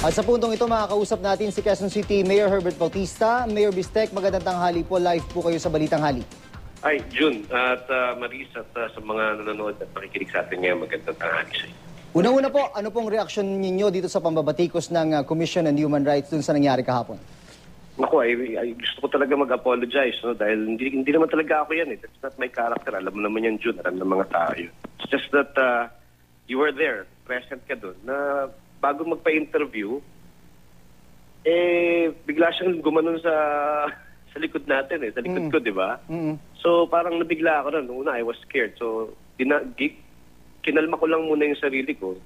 At sa puntong ito, makakausap natin si Quezon City Mayor Herbert Bautista. Mayor Bistek, magandang tanghali po. Live po kayo sa Balitang Hali. Ay, June at Maris at sa mga nanonood at makikinig sa atin ngayon, magandang tanghali sa inyo. Una-una po, ano pong reaksyon ninyo dito sa pambabatikos ng Commission on Human Rights dun sa nangyari kahapon? Naku, ay gusto ko talaga mag-apologize, no? Dahil hindi naman talaga ako yan. That's not my character. Alam mo naman yan, June. Alam ng mga tao yun. It's just that you were there, present ka doon, na bago magpa-interview, bigla siyang gumanon sa likod natin, sa likod ko, di ba? So, parang nabigla ako nun. Una, I was scared. So, kinalma ko lang muna yung sarili ko.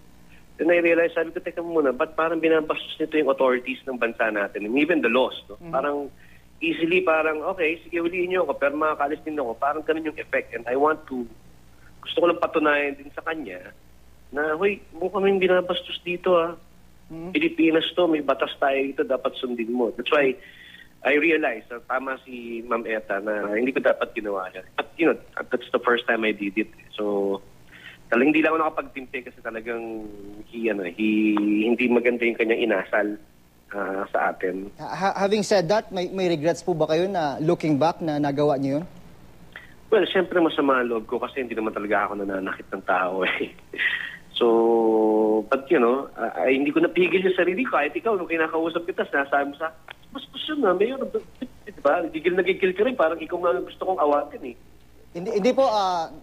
Then I realized, sabi ko, teka muna, ba't parang binabastos nito yung authorities ng bansa natin? And even the laws, no? Parang easily, parang, okay, sige, huliin niyo ako, pero makakalis din ako. Parang ganun yung effect. And I want to, gusto ko lang patunayan din sa kanya, na, huy, mukhang kaming binabastos dito, Pilipinas to, may batas tayo dito, dapat sundin mo. That's why I realized, tama si Ma'am Eta, na hindi ko dapat ginawa yan. But, you know, that's the first time I did it. So, talagang hindi lang ako nakapagtimpi kasi talagang hindi maganda yung kanyang inasal sa atin. Having said that, may regrets po ba kayo na looking back na nagawa niyo yun? Well, siyempre masama ang loob ko kasi hindi naman talaga ako nananakit ng tao So, but you know, hindi ko napigil yung sarili ko. Kahit ikaw, nung kinakausap kita, sinasabi mo sa, mas yun na, Mayor, diba? Nagigil ka rin, parang ikaw nga gusto kong awatin Hindi po,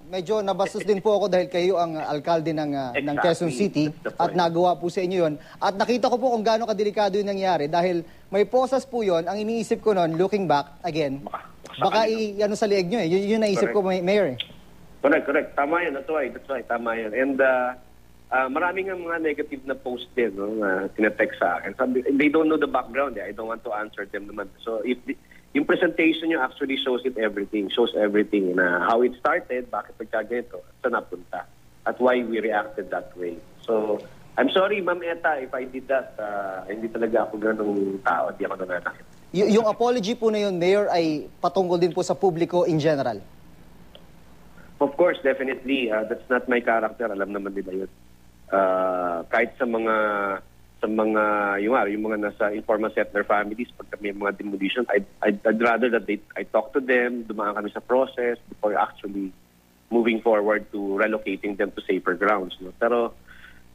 medyo nabastos din po ako dahil kayo ang alkalde ng Quezon City at nagawa po sa inyo yun. At nakita ko po kung gaano kadelikado yung nangyari dahil may posas po yun. Ang iniisip ko noon, looking back, again, baka sa lieg nyo Yun naisip ko, Mayor Correct. Tama yan. That's why. Tama yan. And maraming ang mga negative na post din, no, na tinetext sa akin. They don't know the background. I don't want to answer them naman. So, yung presentation nyo actually shows everything na how it started, bakit nagkaganito, saan napunta, at why we reacted that way. So, I'm sorry, Ma'am Eta, if I did that, hindi talaga ako ganong tao, hindi ako nananakit. Yung apology po na yun, Mayor, ay patungkol din po sa publiko in general? Of course, definitely. That's not my character. Alam naman nila yun. Kahit sa mga yung mga nasa informal settler families, pag may mga demolition, I'd rather that I talk to them, dumaan kami sa process before actually moving forward to relocating them to safer grounds. No? Pero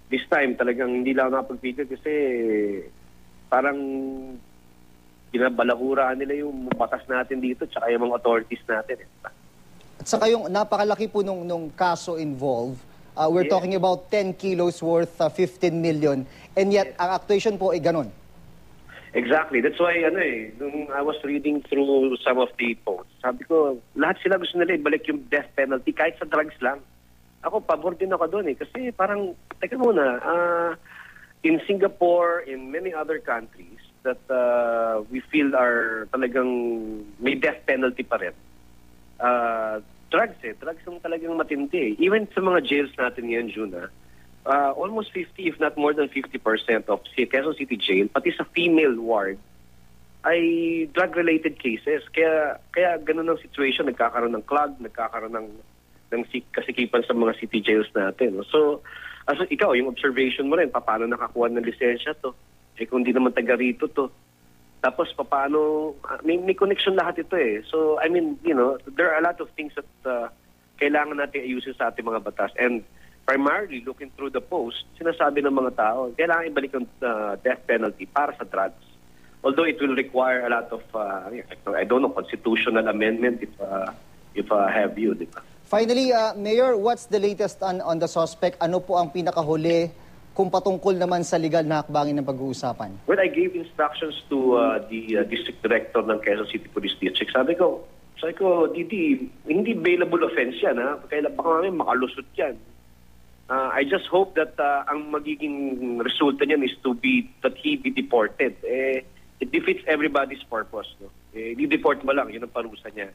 this time, talagang hindi lang ako nakapag-figure kasi parang binabalahuraan nila yung batas natin dito tsaka yung mga authorities natin. At saka yung napakalaki po nung kaso involved, we're talking about 10 kilos worth 15 million and yet ang actuation po ay ganun. Exactly. That's why nung I was reading through some of the posts, sabi ko, lahat sila gusto nila ibalik yung death penalty kahit sa drugs lang. Ako, pabor din ako doon kasi parang, teka muna, in Singapore, in many other countries that we feel are talagang may death penalty pa rin. Drugs yung talagang matindi. Even sa mga jails natin ngayon, June, almost 50, if not more than 50% of Quezon City Jail, pati sa female ward, ay drug-related cases. Kaya ganun ang situation. Nagkakaroon ng clog, nagkakaroon ng kasikipan sa mga city jails natin. So, ikaw, yung observation mo rin, paano nakakuha ng lisensya to? Kung di naman taga rito to. Tapos, paano, may connection lahat ito So, I mean, you know, there are a lot of things that kailangan natin ayusin sa ating mga batas. And primarily, looking through the post, sinasabi ng mga tao, kailangan ibalik ang death penalty para sa drugs. Although it will require a lot of, I don't know, constitutional amendment if have you, di ba? Finally, Mayor, what's the latest on the suspect? Ano po ang pinakahuli kung patungkol naman sa legal na hakbangin ng pag-uusapan? Well, I gave instructions to the district director ng Quezon City Police District. Sabi ko, Didi, hindi bailable offense yan, Kailan baka namin makalusot yan. I just hope that ang magiging resulta niyan is that he be deported. It defeats everybody's purpose. No? Di-deport mo lang, yun ang parusa niya.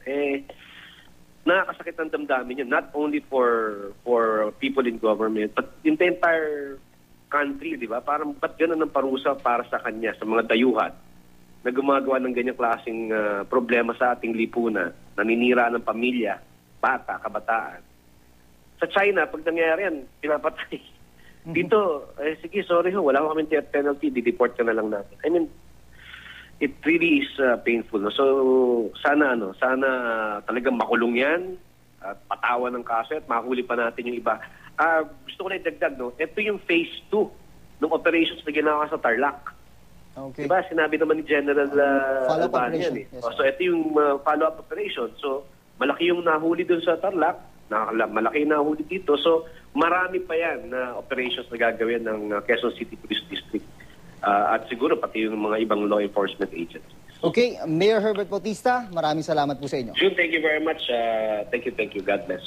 Nakakasakit ng damdamin yun, not only for people in government, but in the entire country, di ba? Parang ba't ganun ang parusa para sa kanya, sa mga dayuhan na gumagawa ng ganyang klaseng problema sa ating lipunan, naninira ng pamilya, bata, kabataan. Sa China, pag nangyari yan, pinapatay. Dito, sige, sorry ho, wala ko kaming death penalty, di-deport ka na lang natin. I mean, it really is painful. No? So, sana talagang makulong yan, at patawan ng kaso at mahuli pa natin yung iba. Gusto ko na idagdag, no? Ito yung phase 2 ng operations na ginawa sa Tarlac. Okay. Diba? Sinabi naman ni General Follow-up Albano operation. yan, eh. Yes, So, ito yung follow-up operation. So, malaki yung nahuli dun sa Tarlac, malaki yung nahuli dito. So, marami pa yan na operations na gagawin ng Quezon City Police District. At siguro pati yung mga ibang law enforcement agents. Okay, Mayor Herbert Bautista, maraming salamat po sa inyo. June, thank you very much. Thank you. God bless.